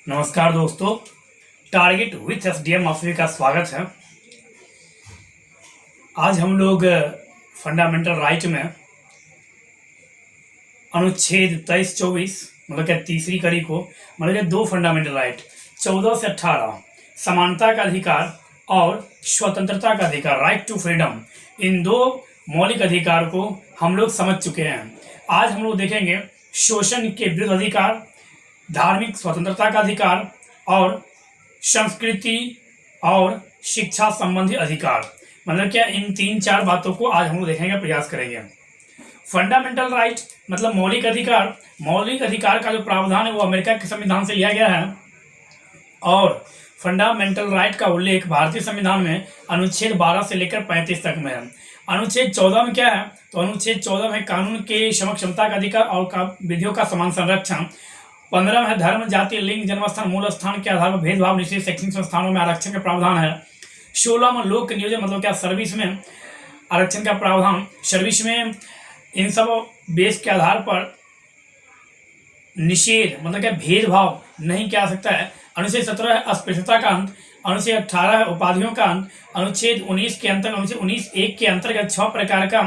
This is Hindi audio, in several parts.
नमस्कार दोस्तों, टारगेट विथ एसडीएम आप सभी का स्वागत है। आज हम लोग फंडामेंटल राइट में अनुच्छेद 23-24 मतलब क्या तीसरी कड़ी को मतलब क्या दो फंडामेंटल राइट 14 से 18 समानता का अधिकार और स्वतंत्रता का अधिकार राइट टू फ्रीडम, इन दो मौलिक अधिकार को हम लोग समझ चुके हैं। आज हम लोग देखेंगे शोषण के विरुद्ध अधिकार, धार्मिक स्वतंत्रता का अधिकार और संस्कृति और शिक्षा संबंधी अधिकार, मतलब क्या इन 3-4 बातों को आज हम लोग देखने का प्रयास करेंगे। फंडामेंटल राइट मतलब मौलिक अधिकार। मौलिक अधिकार का जो प्रावधान है वो अमेरिका के संविधान से लिया गया है और फंडामेंटल राइट का उल्लेख भारतीय संविधान में अनुच्छेद 12 से लेकर 35 तक में है। अनुच्छेद 14 में क्या है, तो अनुच्छेद 14 में कानून के समक्ष क्षमता का अधिकार और विधियों का समान संरक्षण। 15 में धर्म, जाति, लिंग, जन्मस्थान, मूल स्थान के आधार पर भेदभाव निषेध, शैक्षणिक संस्थानों में आरक्षण का प्रावधान है। 16 में लोक नियोजन मतलब क्या सर्विस में आरक्षण का प्रावधान। सर्विस में इन सब बेस के आधार पर निषेध मतलब क्या भेदभाव नहीं किया जा सकता है। अनुच्छेद 17 है अस्पृश्यता का अंत। अनुच्छेद 18 है उपाधियों का अंत। अनुच्छेद 19 के अंतर्गत अनुच्छेद 19(1) के अंतर्गत 6 प्रकार का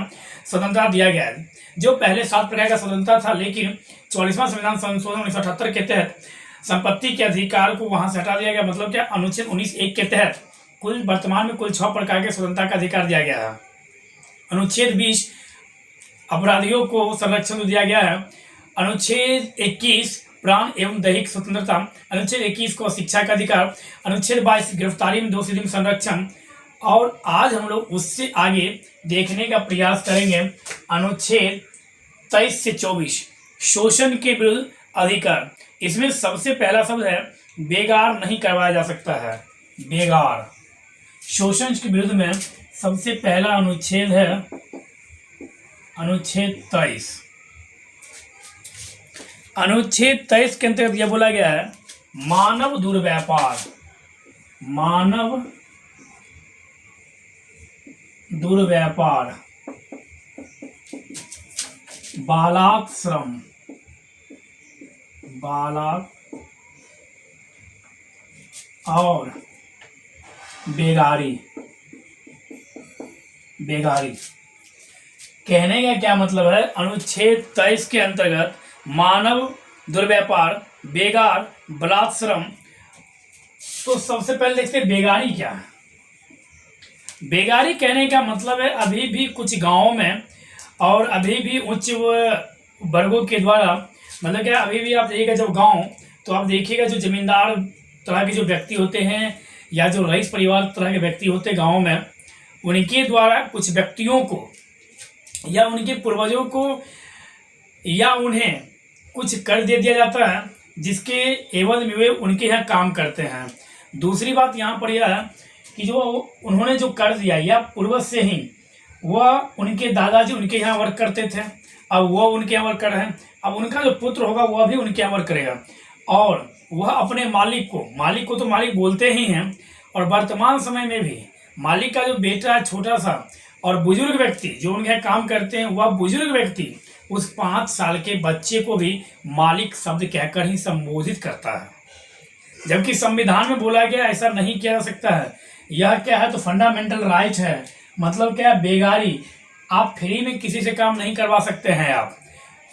स्वतंत्रता दिया गया है। जो पहले 7 प्रकार का स्वतंत्रता था, लेकिन 44वां संविधान संशोधन 1978 के तहत संपत्ति के अधिकार को वहां से हटा दिया गया। मतलब क्या अनुच्छेद 19(1) के तहत कुल वर्तमान में कुल 6 प्रकार के स्वतंत्रता का अधिकार दिया गया है। अनुच्छेद 20 अपराधियों को संरक्षण दिया गया है। अनुच्छेद 21 प्राण एवं दैहिक स्वतंत्रता। अनुच्छेद 21 को शिक्षा का अधिकार। अनुच्छेद 22 गिरफ्तारी में दोषी में संरक्षण। और आज हम लोग उससे आगे देखने का प्रयास करेंगे अनुच्छेद 23 से 24 शोषण के विरुद्ध अधिकार। इसमें सबसे पहला शब्द है बेगार नहीं करवाया जा सकता है। बेगार शोषण के विरुद्ध में सबसे पहला अनुच्छेद है अनुच्छेद 23। अनुच्छेद 23 के अंतर्गत यह बोला गया है मानव दुर्व्यापार, मानव दुर्व्यापार, बालाक श्रम, बालक और बेगारी। बेगारी कहने का क्या मतलब है, अनुच्छेद 23 के अंतर्गत मानव दुर्व्यापार, बेगार, बलात् श्रम। तो सबसे पहले देखते हैं बेगारी क्या है। बेगारी कहने का मतलब है अभी भी कुछ गांवों में और अभी भी उच्च वर्गों के द्वारा मतलब क्या अभी भी आप देखिएगा जब गांव, तो आप देखिएगा जो जमींदार तरह के जो व्यक्ति होते हैं या जो रईस परिवार तरह के व्यक्ति होते हैं गाँव में, उनके द्वारा कुछ व्यक्तियों को या उनके पूर्वजों को या उन्हें कुछ कर दे दिया जाता है जिसके एवज में वे उनके यहाँ काम करते हैं। दूसरी बात यहाँ पर यह है कि जो उन्होंने जो कर दिया या पूर्वज से ही वह उनके दादाजी उनके यहाँ वर्क करते थे, अब वह उनके यहाँ वर्क कर रहे हैं, अब उनका जो पुत्र होगा वह भी उनके यहाँ वर्क करेगा और वह अपने मालिक को तो मालिक बोलते ही हैं। और वर्तमान समय में भी मालिक का जो बेटा है छोटा सा और बुजुर्ग व्यक्ति जो उनके यहाँ काम करते हैं, वह बुजुर्ग व्यक्ति उस 5 साल के बच्चे को भी मालिक शब्द कहकर ही संबोधित करता है, जबकि संविधान में बोला गया ऐसा नहीं किया जा सकता है। यह क्या है, तो फंडामेंटल राइट है। मतलब क्या, बेगारी, आप फ्री में किसी से काम नहीं करवा सकते हैं आप,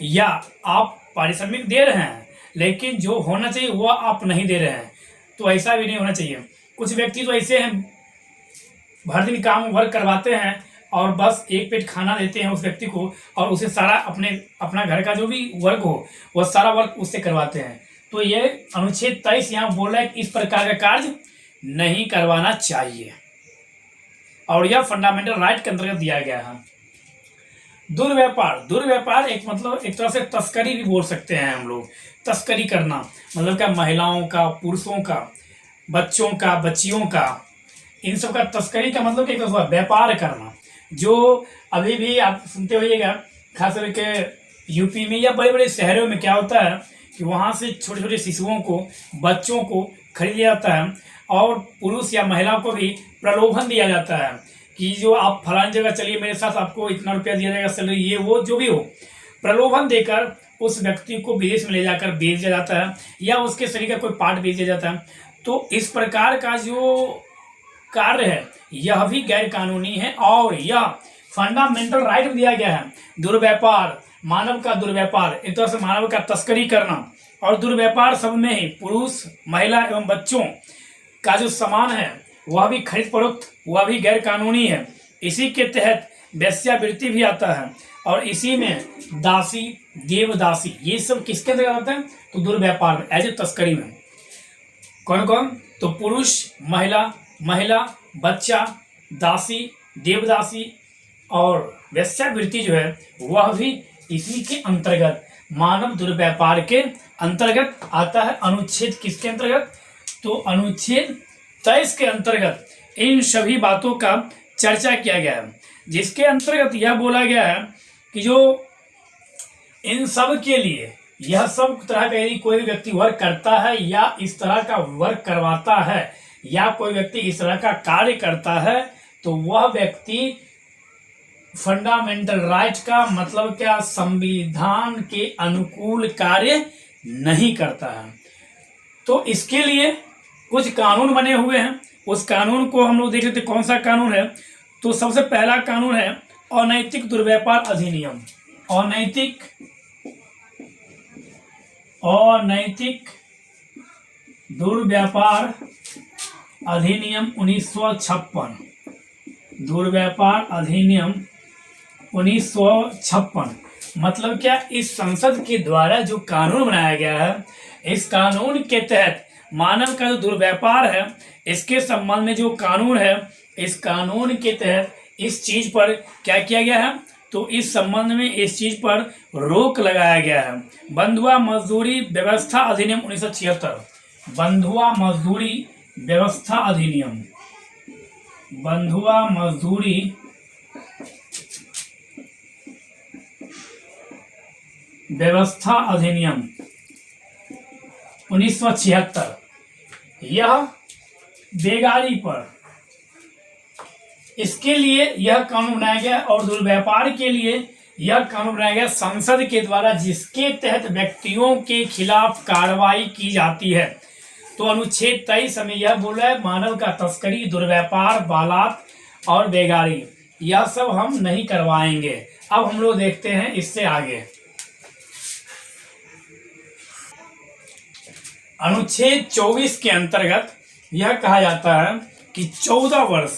या आप पारिश्रमिक दे रहे हैं लेकिन जो होना चाहिए वह आप नहीं दे रहे हैं, तो ऐसा भी नहीं होना चाहिए। कुछ व्यक्ति तो ऐसे हैं भर दिन काम वर्क करवाते हैं और बस एक पेट खाना देते हैं उस व्यक्ति को और उसे सारा अपना घर का जो भी वर्क हो वह सारा वर्क उससे करवाते हैं। तो ये अनुच्छेद 23 यहाँ बोल रहा है कि इस प्रकार का कार्य नहीं करवाना चाहिए और यह फंडामेंटल राइट के अंतर्गत दिया गया है। दुर्व्यापार एक मतलब एक तरह से तस्करी भी बोल सकते हैं हम लोग। तस्करी करना मतलब क्या, महिलाओं का, पुरुषों का, बच्चों का, बच्चियों का, इन सब का तस्करी का मतलब एक व्यापार करना। जो अभी भी आप सुनते होइएगा खास करके यूपी में या बड़े बड़े शहरों में क्या होता है कि वहाँ से छोटे छोटे शिशुओं को, बच्चों को खरीद लिया जाता है और पुरुष या महिला को भी प्रलोभन दिया जाता है कि जो आप फलानी जगह चलिए मेरे साथ, आपको इतना रुपया दिया जाएगा, सैलरी, ये वो जो भी हो, प्रलोभन देकर उस व्यक्ति को विदेश में ले जाकर बेच दिया जाता है या उसके शरीर का कोई पार्ट बेच दिया जाता है। तो इस प्रकार का जो कार्य है यह भी गैर कानूनी है और यह फंडामेंटल राइट में दिया गया है। दुर्व्यापार, मानव का दुर्व्यापार, एक तरह से मानव का तस्करी करना और दुर्व्यापार सब में ही पुरुष, महिला एवं बच्चों का जो सामान है वह भी खरीद फरोख्त, वह भी गैर कानूनी है। इसी के तहत वेश्यावृत्ति भी आता है और इसी में दासी, देवदासी, ये सब किसके अंतर्गत आता है? तो दुर्व्यापार में, एज ए तस्करी में। कौन कौन? तो पुरुष, महिला, बच्चा, दासी, देवदासी और वेश्यावृत्ति जो है वह भी इसी के अंतर्गत, मानव दुर्व्यापार के अंतर्गत आता है। अनुच्छेद किसके अंतर्गत? तो अनुच्छेद 23 के अंतर्गत इन सभी बातों का चर्चा किया गया है, जिसके अंतर्गत यह बोला गया है कि जो इन सब के लिए यह सब तरह का यदि कोई व्यक्ति वर्क करता है या इस तरह का वर्क करवाता है या कोई व्यक्ति इस तरह का कार्य करता है तो वह व्यक्ति फंडामेंटल राइट का मतलब क्या, संविधान के अनुकूल कार्य नहीं करता है। तो इसके लिए कुछ कानून बने हुए हैं, उस कानून को हम लोग देख लेते कौन सा कानून है। तो सबसे पहला कानून है अनैतिक दुर्व्यापार अधिनियम। अनैतिक दुर्व्यापार अधिनियम 1956। दुर्व्यापार अधिनियम 1956 मतलब क्या, इस संसद के द्वारा जो कानून बनाया गया है, इस कानून के तहत मानव का जो दुर्व्यापार है इसके संबंध में जो कानून है, इस कानून के तहत इस चीज पर क्या किया गया है? तो इस संबंध में इस चीज पर रोक लगाया गया है। बंधुआ मजदूरी व्यवस्था अधिनियम 1976। बंधुआ मजदूरी व्यवस्था अधिनियम, बंधुआ मजदूरी व्यवस्था अधिनियम 1976। यह बेगारी पर, इसके लिए यह कानून बनाया गया और दुर्व्यापार के लिए यह कानून बनाया गया संसद के द्वारा, जिसके तहत व्यक्तियों के खिलाफ कार्रवाई की जाती है। तो अनुच्छेद 23 हमें यह बोल रहा है मानव का तस्करी, दुर्व्यापार, बालात और बेगारी यह सब हम नहीं करवाएंगे। अब हम लोग देखते हैं इससे आगे। अनुच्छेद 24 के अंतर्गत यह कहा जाता है कि 14 वर्ष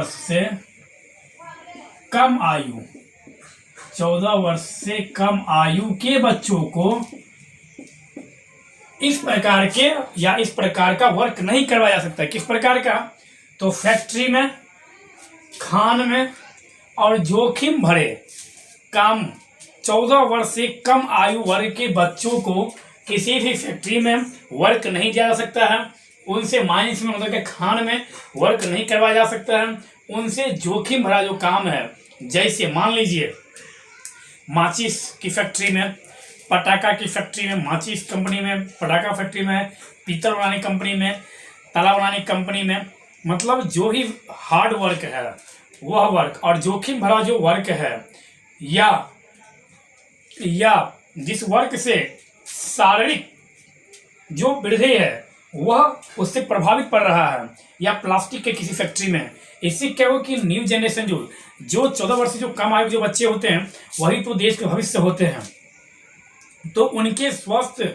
से कम आयु, 14 वर्ष से कम आयु के बच्चों को इस प्रकार के या इस प्रकार का वर्क नहीं करवाया जा सकता। किस प्रकार का? तो फैक्ट्री में, खान में और जोखिम भरे काम 14 वर्ष से कम आयु वर्ग के बच्चों को किसी भी फैक्ट्री में वर्क नहीं किया जा सकता है। उनसे माइंस में मतलब कि खान में वर्क नहीं करवाया जा सकता है। उनसे जोखिम भरा जो काम है, जैसे मान लीजिए माचिस की फैक्ट्री में, पटाखा की फैक्ट्री में, माचिस कंपनी में, पटाखा फैक्ट्री में, पीतल बनाने कंपनी में, ताला बनाने कंपनी में, मतलब जो भी हार्ड वर्क है वह वर्क और जोखिम भरा जो वर्क है या जिस वर्क से शारीरिक जो वृद्धि है वह उससे प्रभावित पड़ रहा है, या प्लास्टिक के किसी फैक्ट्री में, इससे क्या हो कि न्यू जनरेशन जो 14 वर्ष से जो कम आयु जो बच्चे होते हैं वही तो देश के भविष्य होते हैं। तो उनके स्वास्थ्य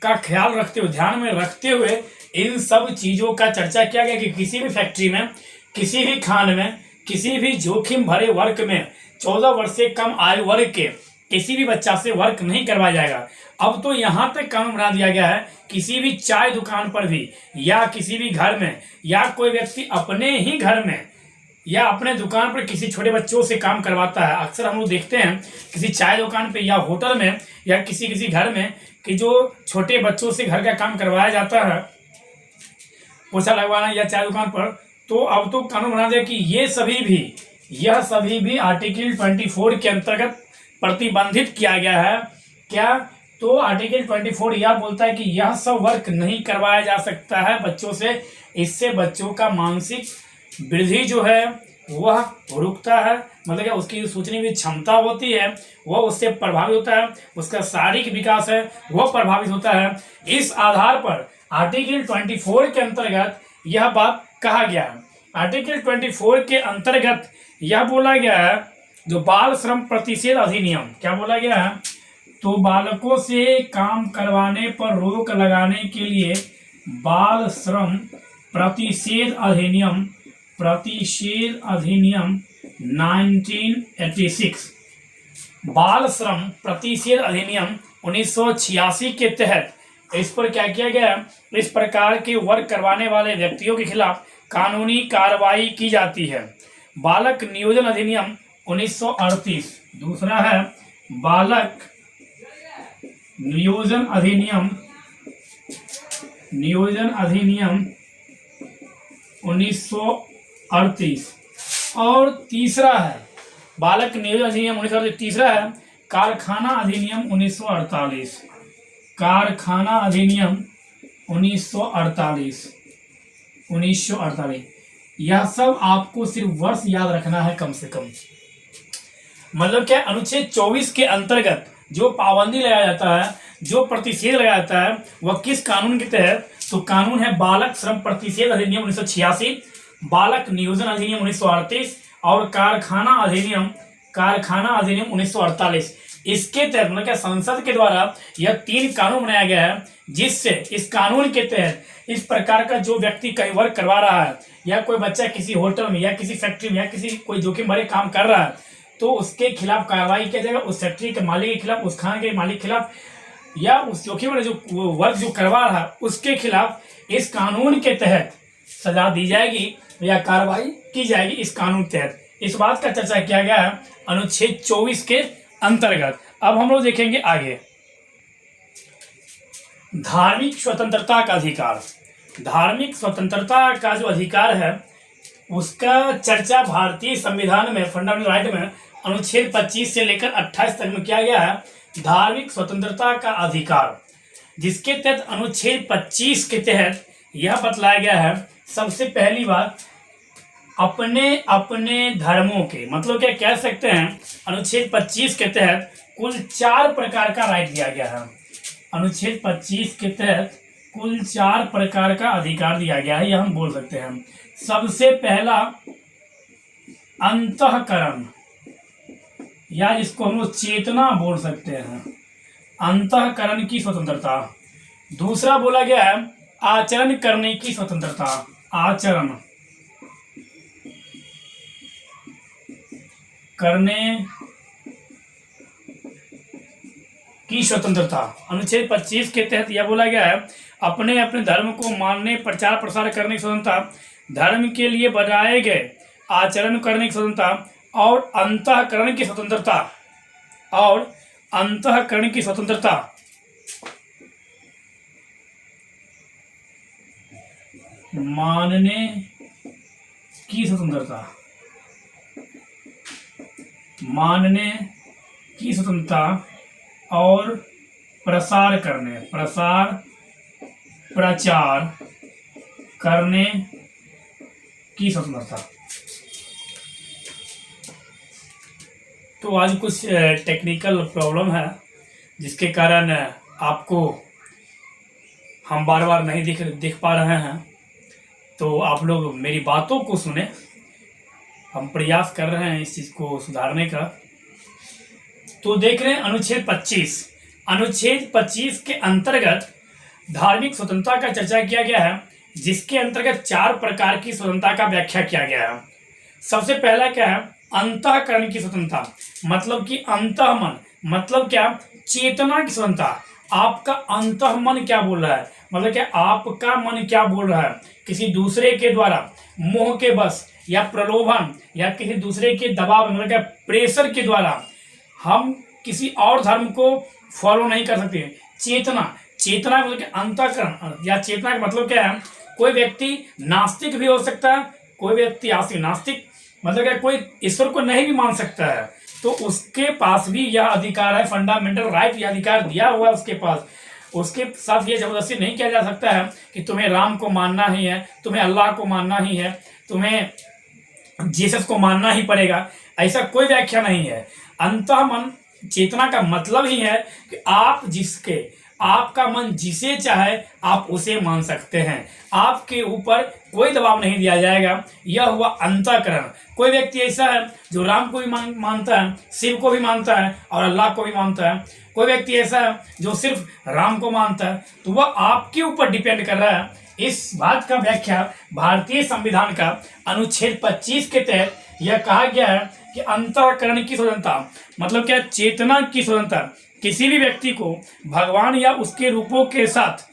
का ख्याल रखते हुए, ध्यान में रखते हुए इन सब चीज़ों का चर्चा किया गया कि किसी भी फैक्ट्री में, किसी भी खान में, किसी भी जोखिम भरे वर्क में 14 वर्ष से कम आयु वर्ग के किसी भी बच्चा से वर्क नहीं करवाया जाएगा। अब तो यहाँ तक कानून बना दिया गया है, किसी भी चाय दुकान पर भी या किसी भी घर में या कोई व्यक्ति अपने ही घर में या अपने दुकान पर किसी छोटे बच्चों से काम करवाता है। अक्सर हम लोग देखते हैं किसी चाय दुकान पे या होटल में या किसी घर में कि जो छोटे बच्चों से घर का काम करवाया जाता है, पोछा लगवाना या चाय दुकान पर, तो अब तो कानून बना दिया कि यह सभी भी आर्टिकल 24 के अंतर्गत प्रतिबंधित किया गया है। क्या? तो आर्टिकल 24 यह बोलता है कि यह सब वर्क नहीं करवाया जा सकता है बच्चों से। इससे बच्चों का मानसिक वृद्धि जो है वह रुकता है, मतलब कि उसकी सोचने की क्षमता होती है वह उससे प्रभावित होता है, उसका शारीरिक विकास है वह प्रभावित होता है। इस आधार पर आर्टिकल 24 के अंतर्गत यह बात कहा गया है। आर्टिकल 24 के अंतर्गत यह बोला गया है, जो बाल श्रम प्रतिषेध अधिनियम, क्या बोला गया है, तो बालकों से काम करवाने पर रोक लगाने के लिए बाल श्रम प्रतिषेध अधिनियम 1986, बाल श्रम प्रतिषेध अधिनियम 1986 के तहत इस पर क्या किया गया, इस प्रकार के वर्क करवाने वाले व्यक्तियों के खिलाफ कानूनी कार्रवाई की जाती है। बालक नियोजन अधिनियम 1938, दूसरा है बालक नियोजन अधिनियम 1938, और तीसरा है बालक नियोजन अधिनियम 1938, तीसरा है कारखाना अधिनियम 1948, कारखाना अधिनियम 1948। यह सब आपको सिर्फ वर्ष याद रखना है कम से कम। मतलब क्या, अनुच्छेद 24 के अंतर्गत जो पाबंदी लगाया जाता है, जो प्रतिषेध लगाया जाता है, वह किस कानून के तहत, तो कानून है बालक श्रम प्रतिषेध अधिनियम 1986, बालक नियोजन अधिनियम 1938 और कारखाना अधिनियम 1948। इसके तहत मतलब क्या, संसद के द्वारा यह 3 कानून बनाया गया है, जिससे इस कानून के तहत इस प्रकार का जो व्यक्ति कहीं वर्क करवा रहा है, या कोई बच्चा किसी होटल में या किसी फैक्ट्री में या किसी कोई जोखिम भरे काम कर रहा है, तो उसके खिलाफ कार्रवाई किया जाएगा, उस फैक्ट्री के मालिक के खिलाफ, उस खाने के मालिक के खिलाफ, या उस जोखिम वाले जो वर्क जो करवा रहा है उसके खिलाफ इस कानून के तहत सजा दी जाएगी या कार्रवाई की जाएगी इस कानून के तहत। इस बात का चर्चा किया गया है अनुच्छेद 24 के अंतर्गत। अब हम लोग देखेंगे आगे, धार्मिक स्वतंत्रता का अधिकार। धार्मिक स्वतंत्रता का जो अधिकार है उसका चर्चा भारतीय संविधान में, फंडामेंटल राइट में अनुच्छेद 25 से लेकर 28 तक में किया गया है। धार्मिक स्वतंत्रता का अधिकार, जिसके तहत अनुच्छेद 25 के तहत यह बतलाया गया है, सबसे पहली बात अपने अपने धर्मों के, मतलब क्या कह सकते हैं, अनुच्छेद 25 के तहत कुल 4 प्रकार का राइट दिया गया है। अनुच्छेद 25 के तहत कुल 4 प्रकार का अधिकार दिया गया है, यह हम बोल सकते हैं। सबसे पहला अंतःकरण, या जिसको हम लोग चेतना बोल सकते हैं, अंतःकरण की स्वतंत्रता। दूसरा बोला गया है आचरण करने की स्वतंत्रता, आचरण करने की स्वतंत्रता। अनुच्छेद 25 के तहत यह बोला गया है अपने अपने धर्म को मानने, प्रचार प्रसार करने की स्वतंत्रता, धर्म के लिए बनाए गए आचरण करने की स्वतंत्रता, और अंतःकरण की स्वतंत्रता, और अंतःकरण की स्वतंत्रता। मानने की स्वतंत्रता, मानने की स्वतंत्रता, और प्रचार करने की स्वतंत्रता। तो आज कुछ टेक्निकल प्रॉब्लम है, जिसके कारण आपको हम बार बार नहीं दिख पा रहे हैं, तो आप लोग मेरी बातों को सुने। हम प्रयास कर रहे हैं इस चीज़ को सुधारने का। तो देख रहे हैं अनुच्छेद 25। अनुच्छेद 25 के अंतर्गत धार्मिक स्वतंत्रता का चर्चा किया गया है, जिसके अंतर्गत 4 प्रकार की स्वतंत्रता का व्याख्या किया गया है। सबसे पहला क्या है, अंतःकरण की स्वतंत्रता, मतलब कि अंतःमन, मतलब क्या, चेतना की स्वतंत्रता। आपका अंतःमन क्या बोल रहा है, मतलब क्या आपका मन क्या बोल रहा है, किसी दूसरे के द्वारा मोह के बस या प्रलोभन या किसी दूसरे के दबाव, मतलब क्या प्रेशर के द्वारा हम किसी और धर्म को फॉलो नहीं कर सकते। चेतना, चेतना मतलब अंतःकरण या चेतना का मतलब क्या है, कोई व्यक्ति नास्तिक भी हो सकता है, कोई व्यक्ति आस्तिक, नास्तिक मतलब क्या कोई ईश्वर को नहीं भी मान सकता है, तो उसके पास भी यह अधिकार है, फंडामेंटल राइट, यह अधिकार दिया हुआ है उसके पास। उसके साथ ये जबरदस्ती नहीं किया जा सकता है कि तुम्हें राम को मानना ही है, तुम्हें अल्लाह को मानना ही है, तुम्हें जीसस को मानना ही पड़ेगा, ऐसा कोई व्याख्या नहीं है। अंतः मन चेतना का मतलब ही है कि आपका मन जिसे चाहे आप उसे मान सकते हैं, आपके ऊपर कोई दबाव नहीं दिया जाएगा। यह हुआ अंतःकरण। कोई व्यक्ति ऐसा है जो राम को भी मानता है, शिव को भी मानता है और अल्लाह को भी मानता है। कोई व्यक्ति ऐसा है जो सिर्फ राम को मानता है, तो वह आपके ऊपर डिपेंड कर रहा है। इस बात का व्याख्या भारतीय संविधान का अनुच्छेद 25 के तहत यह कहा गया है कि अंतःकरण की स्वतंत्रता मतलब क्या, चेतना की स्वतंत्रता। किसी भी व्यक्ति को भगवान या उसके रूपों के साथ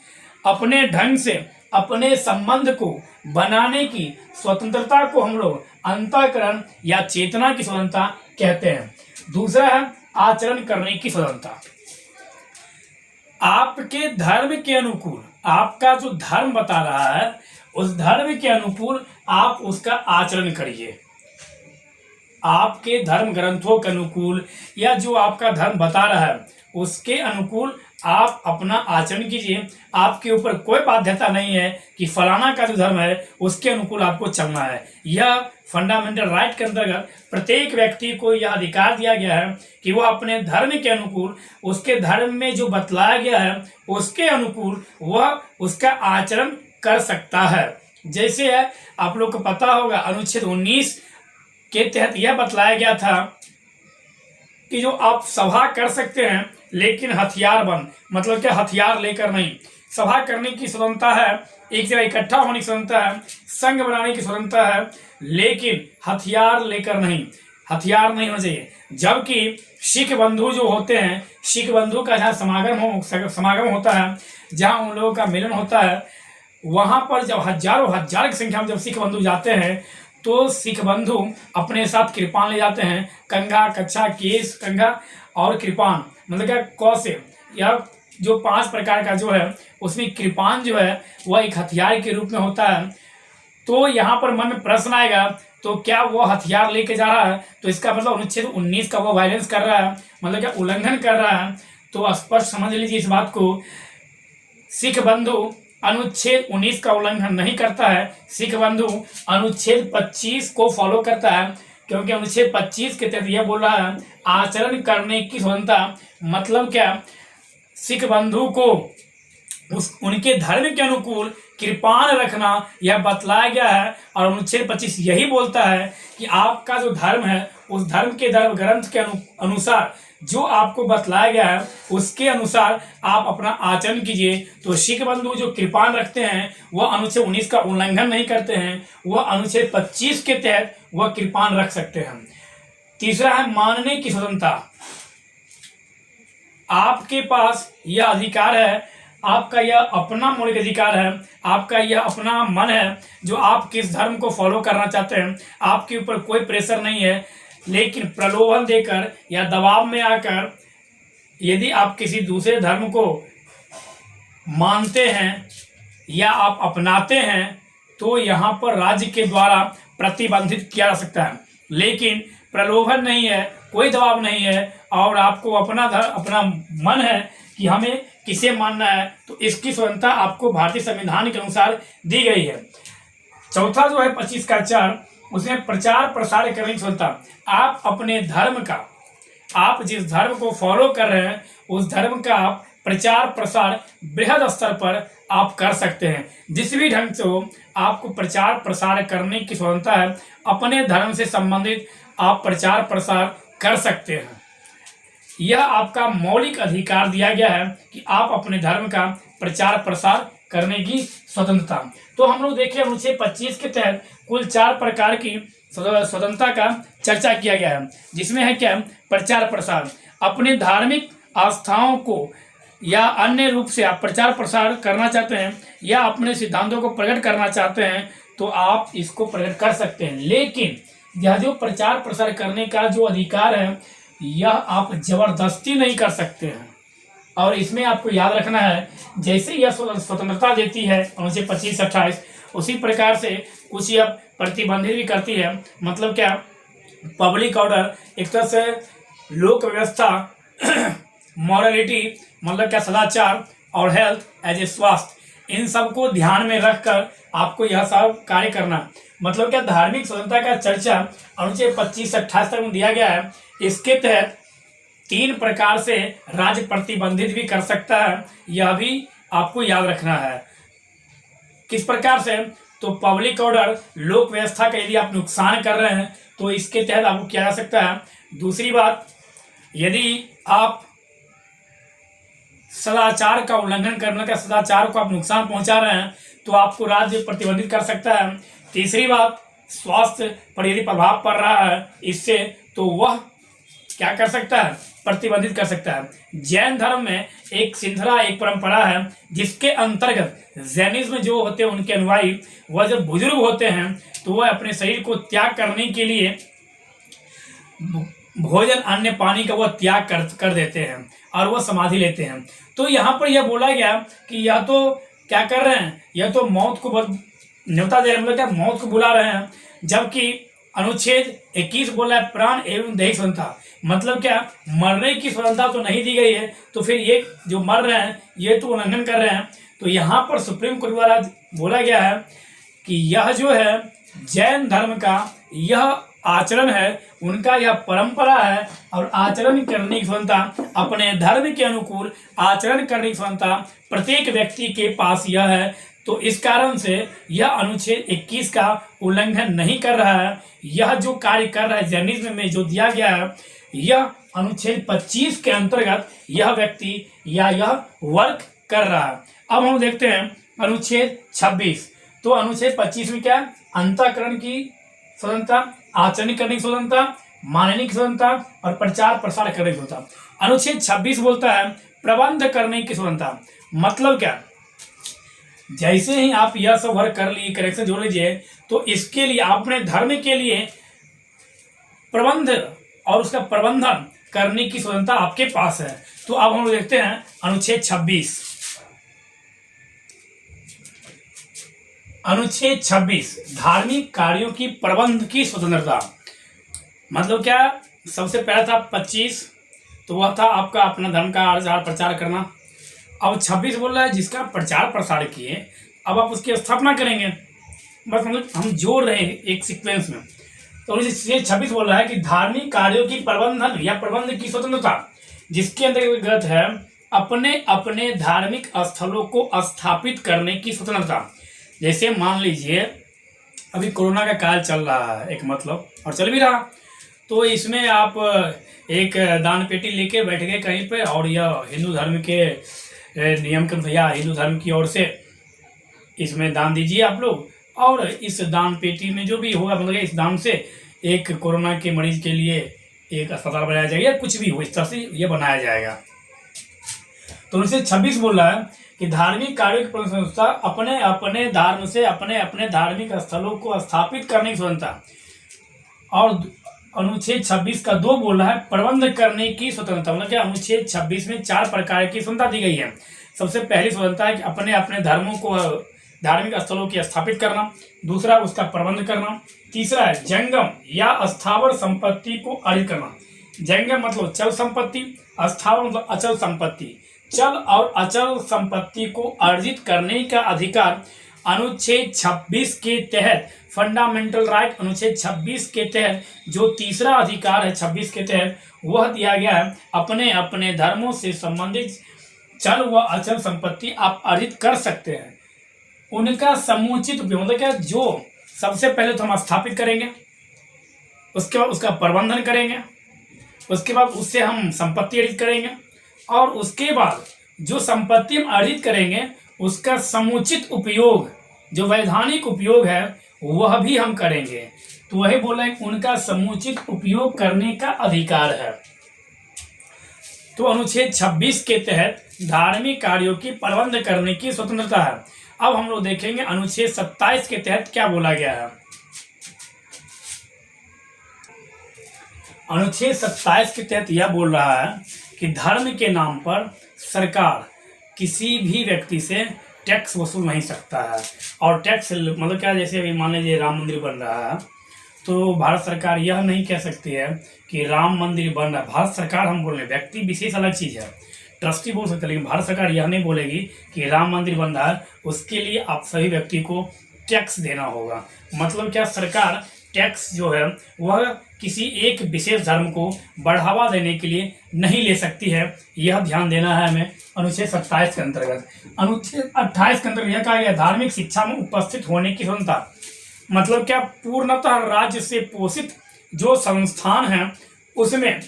अपने ढंग से अपने संबंध को बनाने की स्वतंत्रता को हम लोग अंतःकरण या चेतना की स्वतंत्रता कहते हैं। दूसरा है आचरण करने की स्वतंत्रता। आपके धर्म के अनुकूल, आपका जो धर्म बता रहा है उस धर्म के अनुकूल आप उसका आचरण करिए। आपके धर्म ग्रंथों के अनुकूल या जो आपका धर्म बता रहा है उसके अनुकूल आप अपना आचरण कीजिए। आपके ऊपर कोई बाध्यता नहीं है कि फलाना का जो धर्म है उसके अनुकूल आपको चलना है। यह फंडामेंटल राइट के अंतर्गत प्रत्येक व्यक्ति को यह अधिकार दिया गया है कि वह अपने धर्म के अनुकूल, उसके धर्म में जो बतलाया गया है उसके अनुकूल वह उसका आचरण कर सकता है। जैसे है आप लोग को पता होगा अनुच्छेद 19 के तहत यह बतलाया गया था कि जो आप सभा कर सकते हैं लेकिन हथियार बंद, मतलब क्या, हथियार लेकर नहीं। सभा करने की स्वतंत्रता है, एक जगह इकट्ठा होने की स्वतंत्रता है, संघ बनाने की स्वतंत्रता है, लेकिन हथियार लेकर नहीं, हथियार नहीं होना चाहिए। जबकि सिख बंधु जो होते हैं, सिख बंधु का जहाँ समागम होता है, जहाँ उन लोगों का मिलन होता है, वहाँ पर जब हजार की संख्या में जब सिख बंधु जाते हैं तो सिख बंधु अपने साथ कृपान ले जाते हैं। कंघा, कच्छा, केस, कंघा और कृपान, मतलब क्या, कौसे, यह जो 5 प्रकार का जो है उसमें कृपान जो है वह एक हथियार के रूप में होता है। तो यहाँ पर मन में प्रश्न आएगा, तो क्या वो हथियार लेके जा रहा है? तो इसका मतलब अनुच्छेद 19 का वो वायलेंस कर रहा है, मतलब क्या, उल्लंघन कर रहा है। तो स्पष्ट समझ लीजिए इस बात को, सिख बंधु अनुच्छेद 19 का उल्लंघन नहीं करता है। सिख बंधु अनुच्छेद 25 को फॉलो करता है, क्योंकि अनुच्छेद 25 के तहत यह बोल रहा है आचरण करने की स्वतंत्रता। मतलब क्या, सिख बंधु को उनके धर्म के अनुकूल कृपान रखना यह बतलाया गया है। और अनुच्छेद 25 यही बोलता है कि आपका जो धर्म है उस धर्म के धर्म ग्रंथ के अनुसार जो आपको बतलाया गया है उसके अनुसार आप अपना आचरण कीजिए। तो सिख बंधु जो कृपान रखते हैं वह अनुच्छेद 19 का उल्लंघन नहीं करते हैं, वह अनुच्छेद 25 के तहत वह कृपान रख सकते हैं। तीसरा है मानने की स्वतंत्रता। आपके पास यह अधिकार है, आपका यह अपना मौलिक अधिकार है, आपका यह अपना मन है जो आप किस धर्म को फॉलो करना चाहते हैं। आपके ऊपर कोई प्रेशर नहीं है, लेकिन प्रलोभन देकर या दबाव में आकर यदि आप किसी दूसरे धर्म को मानते हैं या आप अपनाते हैं तो यहाँ पर राज्य के द्वारा प्रतिबंधित किया जा सकता है। लेकिन प्रलोभन नहीं है, कोई दबाव नहीं है, और आपको अपना मन है कि हमें किसे मानना है, तो इसकी स्वतंत्रता आपको भारतीय संविधान के अनुसार दी गई है। चौथा जो है 25 का 4, उसमें प्रचार प्रसार करने की स्वतंत्रता। आप अपने धर्म का, आप जिस धर्म को फॉलो कर रहे हैं उस धर्म का आप प्रचार प्रसार बृहद स्तर पर आप कर सकते हैं। जिस भी ढंग से हो आपको प्रचार प्रसार करने की स्वतंत्रता है। अपने धर्म से संबंधित आप प्रचार प्रसार कर सकते हैं। यह आपका मौलिक अधिकार दिया गया है कि आप अपने धर्म का प्रचार प्रसार करने की स्वतंत्रता। तो हम लोग देखिए अनुच्छेद 25 के तहत कुल 4 प्रकार की स्वतंत्रता का चर्चा किया गया है, जिसमें है क्या, प्रचार प्रसार। अपने धार्मिक आस्थाओं को या अन्य रूप से आप प्रचार प्रसार करना चाहते हैं या अपने सिद्धांतों को प्रकट करना चाहते हैं तो आप इसको प्रकट कर सकते हैं। लेकिन यह जो प्रचार प्रसार करने का जो अधिकार है यह आप जबरदस्ती नहीं कर सकते हैं। और इसमें आपको याद रखना है, जैसे यह स्वतंत्रता देती है अनुच्छेद 25-28, उसी प्रकार से कुछ यह प्रतिबंधित भी करती है। मतलब क्या, पब्लिक ऑर्डर, एक तरह से लोक व्यवस्था, मॉरलिटी मतलब क्या, सदाचार, और हेल्थ एज ए स्वास्थ्य, इन सबको ध्यान में रखकर आपको यह सब कार्य करना। मतलब क्या, धार्मिक स्वतंत्रता का चर्चा अनुच्छेद 25 से 28 तक में दिया गया है। इसके तहत 3 प्रकार से राज्य प्रतिबंधित भी कर सकता है, यह भी आपको याद रखना है। किस प्रकार से? तो पब्लिक ऑर्डर, लोक व्यवस्था का यदि आप नुकसान कर रहे हैं तो इसके तहत आपको किया जा सकता है। दूसरी बात, यदि आप सदाचार का उल्लंघन करने का, सदाचार को आप नुकसान पहुंचा रहे हैं तो आपको राज्य प्रतिबंधित कर सकता है। तीसरी बात, स्वास्थ्य पर यदि प्रभाव पड़ रहा है इससे, तो वह क्या कर सकता है? प्रतिबंधित कर सकता है। जैन धर्म में एक सिंधरा, एक परंपरा है जिसके अंतर्गत जैनिज्म जो होते हैं उनके अनुयायी, वह जब बुजुर्ग होते हैं तो वह अपने शरीर को त्याग करने के लिए भोजन, अन्न, पानी का वह त्याग कर देते हैं और वह समाधि लेते हैं। तो यहाँ पर यह बोला गया कि यह तो क्या कर रहे हैं, यह तो मौत को न्योता दे रहे हैं, मतलब क्या, मौत को बुला रहे हैं। जबकि अनुच्छेद 21 बोला है प्राण एवं दैहिक स्वतंत्रता, मतलब क्या, मरने की स्वतंत्रता तो नहीं दी गई है, तो फिर ये जो मर रहे हैं ये तो उल्लंघन कर रहे हैं। तो यहाँ पर सुप्रीम कोर्ट द्वारा बोला गया है कि यह जो है जैन धर्म का यह आचरण है, उनका यह परंपरा है और आचरण करने की स्वतंत्रता, अपने धर्म के अनुकूल आचरण करने की स्वतंत्रता प्रत्येक व्यक्ति के पास यह है। तो इस कारण से यह अनुच्छेद 21 का उल्लंघन नहीं कर रहा है। यह जो कार्य कर रहा है जैनिज्म में जो दिया गया है, यह अनुच्छेद 25 के अंतर्गत यह व्यक्ति या यह वर्ग कर रहा है। अब हम देखते हैं अनुच्छेद 26। तो अनुच्छेद 25 में क्या है? अंतःकरण की स्वतंत्रता, आचरण करने की स्वतंत्रता, मानने की स्वतंत्रता और प्रचार प्रसार करने की स्वतंत्रता। अनुच्छेद 26 बोलता है प्रबंध करने की स्वतंत्रता। मतलब क्या, जैसे ही आप यह सब वर्क कर लिए, करेक्शन जोड़ लीजिए, तो इसके लिए आप अपने धर्म के लिए प्रबंध और उसका प्रबंधन करने की स्वतंत्रता आपके पास है। तो अब हम देखते हैं अनुच्छेद 26। अनुच्छेद 26 धार्मिक कार्यों की प्रबंध की स्वतंत्रता। मतलब क्या, सबसे पहला था 25, तो वह था आपका अपना धर्म का आचार प्रचार करना। अब 26 बोल रहा है जिसका प्रचार प्रसार किए, अब आप उसकी स्थापना करेंगे। बस मतलब हम जोड़ रहे हैं एक सीक्वेंस में। तो ये 26 बोल रहा है कि धार्मिक कार्यों की प्रबंधन या प्रबंध की स्वतंत्रता, जिसके अंतर्गत है अपने अपने धार्मिक स्थलों को स्थापित करने की स्वतंत्रता। जैसे मान लीजिए अभी कोरोना का काल चल रहा है एक, मतलब और चल भी रहा, तो इसमें आप एक दान पेटी लेके बैठ गए कहीं पे और यह हिंदू धर्म के नियम के या हिंदू धर्म की ओर से इसमें दान दीजिए आप लोग, और इस दान पेटी में जो भी होगा, मतलब इस दान से एक कोरोना के मरीज के लिए एक अस्पताल बनाया जाएगा या कुछ भी हो, इस तरह से ये बनाया जाएगा। तो उनसे 26 बोल रहा है कि धार्मिक कार्यों की संस्था अपने अपने धर्म से अपने अपने धार्मिक स्थलों को स्थापित करने की स्वतंत्रता। और अनुच्छेद 26 का 2 बोल रहा है प्रबंध करने की स्वतंत्रता। मतलब क्या, अनुच्छेद 26 में 4 प्रकार की स्वतंत्रता दी गई है। सबसे पहली स्वतंत्रता है कि अपने अपने धर्मों को, धार्मिक स्थलों की स्थापित करना। दूसरा, उसका प्रबंध करना। तीसरा है जंगम या स्थावर संपत्ति को अर्जित करना। जंगम मतलब चल संपत्ति, स्थावर मतलब अचल संपत्ति। चल और अचल संपत्ति को अर्जित करने का अधिकार अनुच्छेद 26 के तहत, फंडामेंटल राइट अनुच्छेद 26 के तहत जो तीसरा अधिकार है 26 के तहत, वह दिया गया है। अपने अपने धर्मों से संबंधित चल व अचल संपत्ति आप अर्जित कर सकते हैं। उनका समुचित उपयोग, मतलब क्या, जो सबसे पहले तो हम स्थापित करेंगे, उसके बाद उसका प्रबंधन करेंगे, उसके बाद उससे हम संपत्ति अर्जित करेंगे, और उसके बाद जो संपत्ति हम अर्जित करेंगे उसका समुचित उपयोग, जो वैधानिक उपयोग है, वह भी हम करेंगे। तो वही बोला है उनका समुचित उपयोग करने का अधिकार है। तो अनुच्छेद 26 के तहत धार्मिक कार्यों की प्रबंध करने की स्वतंत्रता है। अब हम लोग देखेंगे अनुच्छेद 27 के तहत क्या बोला गया है। अनुच्छेद 27 के तहत यह बोल रहा है कि धर्म के नाम पर सरकार किसी भी व्यक्ति से टैक्स वसूल नहीं सकता है। और टैक्स मतलब क्या, जैसे अभी मान लीजिए राम मंदिर बन रहा है, तो भारत सरकार यह नहीं कह सकती है कि राम मंदिर बन रहा है। भारत सरकार हम बोल रहे हैं, व्यक्ति विशेष अलग चीज़ है। ट्रस्टी बोल सकते हैं, लेकिन भारत सरकार यह नहीं बोलेगी कि राम मंदिर बन रहा है उसके लिए आप सभी व्यक्ति को टैक्स देना होगा। मतलब क्या, सरकार टैक्स जो है वह किसी एक विशेष धर्म को बढ़ावा देने के लिए नहीं ले सकती है, यह ध्यान देना है हमें। अनुच्छेद 27 के अंतर्गत, अनुच्छेद 28 के अंतर्गत यह कहा गया, धार्मिक शिक्षा में उपस्थित होने की स्वतंत्रता। मतलब क्या, पूर्णतः राज्य से पोषित जो संस्थान है उसमें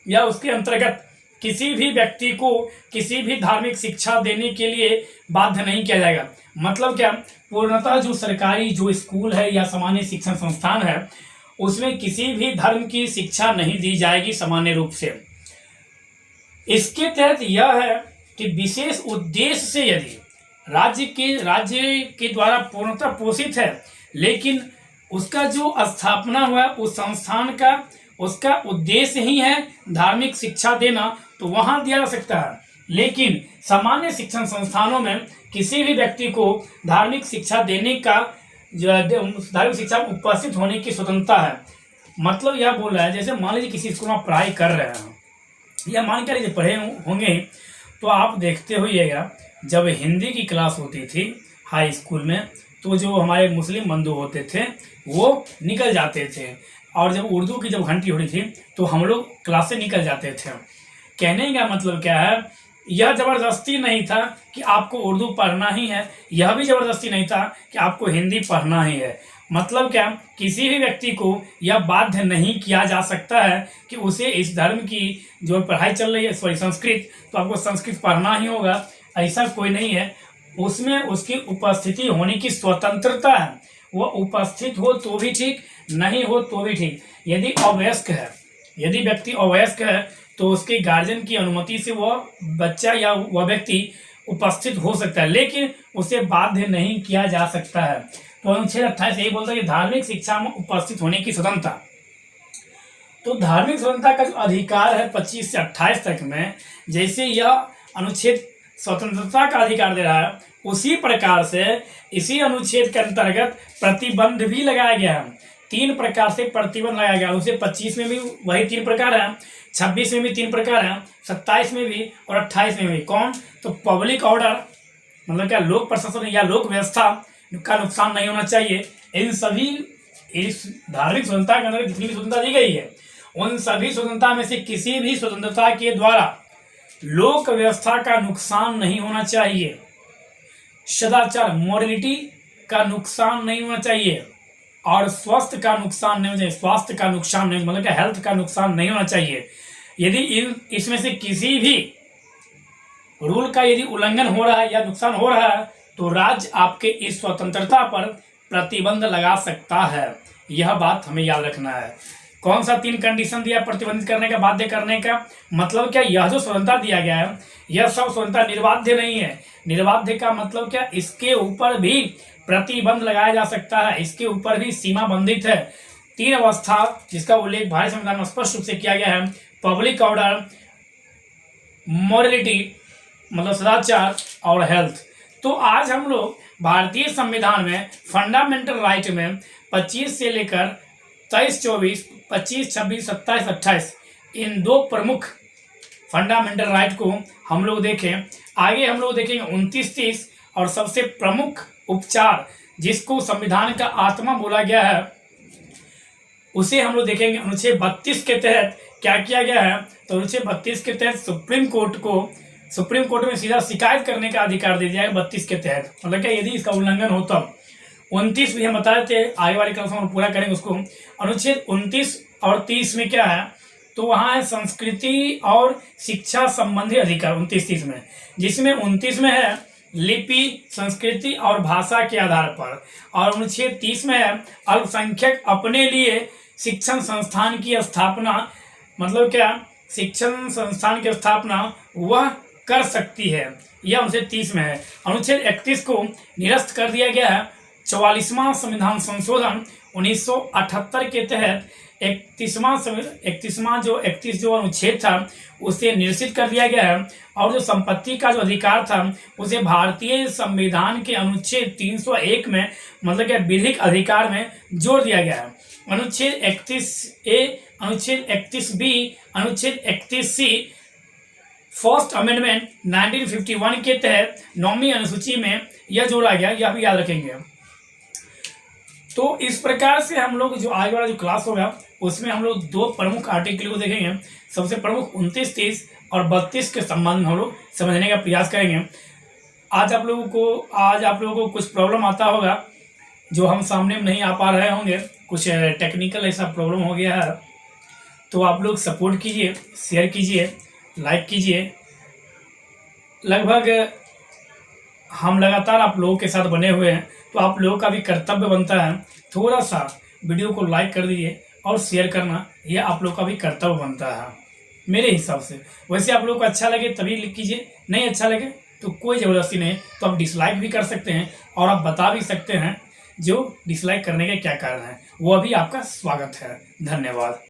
या उसके अंतर्गत किसी भी व्यक्ति को किसी भी धार्मिक शिक्षा देने के लिए बाध्य नहीं किया जाएगा। मतलब क्या, पूर्णतः जो सरकारी जो स्कूल है या सामान्य शिक्षण संस्थान है उसमें किसी भी धर्म की शिक्षा नहीं दी जाएगी सामान्य रूप से। इसके तहत यह है कि विशेष उद्देश्य से यदि राज्य के द्वारा पूर्णतः पोषित है, लेकिन उसका जो स्थापना हुआ है उस संस्थान का उसका उद्देश्य ही है धार्मिक शिक्षा देना, तो वहां दिया जा सकता है। लेकिन सामान्य शिक्षण संस्थानों में किसी भी व्यक्ति को धार्मिक शिक्षा देने का धार्मिक शिक्षा में उपस्थित होने की स्वतंत्रता है। मतलब यह बोल रहा है, जैसे मान लीजिए किसी स्कूल में आप पढ़ाई कर रहे हैं या मान के लीजिए पढ़े होंगे, तो आप देखते होइएगा जब हिंदी की क्लास होती थी हाई स्कूल में, तो जो हमारे मुस्लिम बंधु होते थे वो निकल जाते थे, और जब उर्दू की जब घंटी हो रही थी तो हम लोग क्लास से निकल जाते थे। कहने का मतलब क्या है, यह जबरदस्ती नहीं था कि आपको उर्दू पढ़ना ही है, यह भी जबरदस्ती नहीं था कि आपको हिंदी पढ़ना ही है। मतलब क्या, किसी भी व्यक्ति को यह बाध्य नहीं किया जा सकता है कि उसे इस धर्म की जो पढ़ाई चल रही है, सॉरी संस्कृत, तो आपको संस्कृत पढ़ना ही होगा, ऐसा कोई नहीं है। उसमें उसकी उपस्थिति होने की स्वतंत्रता है, वो उपस्थित हो तो भी ठीक, नहीं हो तो भी ठीक। यदि अवयस्क है, यदि व्यक्ति अवयस्क है तो उसके गार्जियन की अनुमति से वह बच्चा या वह व्यक्ति उपस्थित हो सकता है, लेकिन उसे बाध्य नहीं किया जा सकता है। तो अनुच्छेद 28 यही बोलता है कि धार्मिक शिक्षा में उपस्थित होने की स्वतंत्रता। तो धार्मिक स्वतंत्रता का जो अधिकार है 25 से 28 तक में, जैसे यह अनुच्छेद स्वतंत्रता का अधिकार दे रहा है, उसी प्रकार से इसी अनुच्छेद के अंतर्गत प्रतिबंध भी लगाया गया है। 3 प्रकार से प्रतिबंध लगाया गया। उसे 25 में भी वही 3 प्रकार है, 26 में भी 3 प्रकार है, 27 में भी और 28 में भी। कौन? तो पब्लिक ऑर्डर, मतलब क्या, लोक प्रशासन या लोक व्यवस्था का नुकसान नहीं होना चाहिए। इन सभी इस धार्मिक स्वतंत्रता के अंदर जितनी भी स्वतंत्रता दी गई है, उन सभी स्वतंत्रता में से किसी भी स्वतंत्रता के द्वारा लोक व्यवस्था का नुकसान नहीं होना चाहिए, सदाचार मोरलिटी का नुकसान नहीं होना चाहिए, और स्वास्थ्य का नुकसान नहीं होना चाहिए। स्वास्थ्य का नुकसान नहीं, मतलब क्या, हेल्थ का नुकसान नहीं होना चाहिए। यदि इसमें से किसी भी रूल का यदि उल्लंघन हो रहा है या नुकसान हो रहा है तो राज्य आपके इस स्वतंत्रता पर प्रतिबंध लगा सकता है। यह बात हमें याद रखना है। कौन सा 3 कंडीशन दिया प्रतिबंधित करने का, बाध्य करने का? मतलब क्या, यह जो स्वतंत्रता दिया गया है यह सब स्वतंत्रता निर्बाध्य नहीं है। निर्बाध्य का मतलब क्या, इसके ऊपर भी प्रतिबंध लगाया जा सकता है, इसके ऊपर भी सीमा बंधित है। 3 अवस्था जिसका उल्लेख भारतीय संविधान में स्पष्ट रूप से किया गया है, पब्लिक ऑर्डर, मोरलिटी मतलब सदाचार, और हेल्थ। तो आज हम लोग भारतीय संविधान में फंडामेंटल राइट में 25 से लेकर 23, 24, 25, 26, 27, 28 इन 2 प्रमुख फंडामेंटल राइट को हम लोग देखें। आगे हम लोग देखेंगे 29, 30 और सबसे प्रमुख उपचार जिसको संविधान का आत्मा बोला गया है उसे हम लोग देखेंगे। अनुच्छेद 32 के तहत क्या किया गया है? तो अनुच्छेद 32 के तहत सुप्रीम कोर्ट में सीधा शिकायत करने का अधिकार दे दिया है 32 के तहत। मतलब क्या, यदि इसका उल्लंघन हो तब। 29 भी हम बताए थे, आगे वाले क्लास में हम पूरा करेंगे उसको। अनुच्छेद 29 और 30 में क्या है? तो वहाँ है संस्कृति और शिक्षा संबंधी अधिकार 29-30 में, जिसमें 29 में है लिपि, संस्कृति और भाषा के आधार पर, और अनुच्छेद 30 में है अल्पसंख्यक अपने लिए शिक्षण संस्थान की स्थापना। मतलब क्या, शिक्षण संस्थान की स्थापना वह कर सकती है, यह अनुच्छेद 30 में है। अनुच्छेद 31 को निरस्त कर दिया गया है। 44वां संविधान संशोधन 1978 के तहत 31 जो अनुच्छेद था उसे निरसित कर दिया गया है, और जो संपत्ति का जो अधिकार था उसे भारतीय संविधान के अनुच्छेद 301 में, मतलब क्या, विधिक अधिकार में जोड़ दिया गया है। अनुच्छेद 31A, अनुच्छेद 31B, अनुच्छेद 31C फर्स्ट अमेंडमेंट 1951 के तहत 9वीं अनुसूची में यह जोड़ा गया, यह भी याद रखेंगे। तो इस प्रकार से हम लोग जो आगे वाला जो क्लास होगा उसमें हम लोग 2 प्रमुख आर्टिकल को देखेंगे। सबसे प्रमुख 29, 30 और 32 के संबंध में हम लोग समझने का प्रयास करेंगे। आज आप लोगों को कुछ प्रॉब्लम आता होगा जो हम सामने में नहीं आ पा रहे होंगे, कुछ टेक्निकल ऐसा प्रॉब्लम हो गया है, तो आप लोग सपोर्ट कीजिए, शेयर कीजिए, लाइक कीजिए। लगभग हम लगातार आप लोगों के साथ बने हुए हैं, तो आप लोगों का भी कर्तव्य बनता है थोड़ा सा वीडियो को लाइक कर दीजिए और शेयर करना, यह आप लोगों का भी कर्तव्य बनता है मेरे हिसाब से। वैसे आप लोगों को अच्छा लगे तभी लिख कीजिए, नहीं अच्छा लगे तो कोई ज़बरदस्ती नहीं, तो आप डिसलाइक भी कर सकते हैं और आप बता भी सकते हैं जो डिसलाइक करने के क्या कारण है, वो भी आपका स्वागत है। धन्यवाद।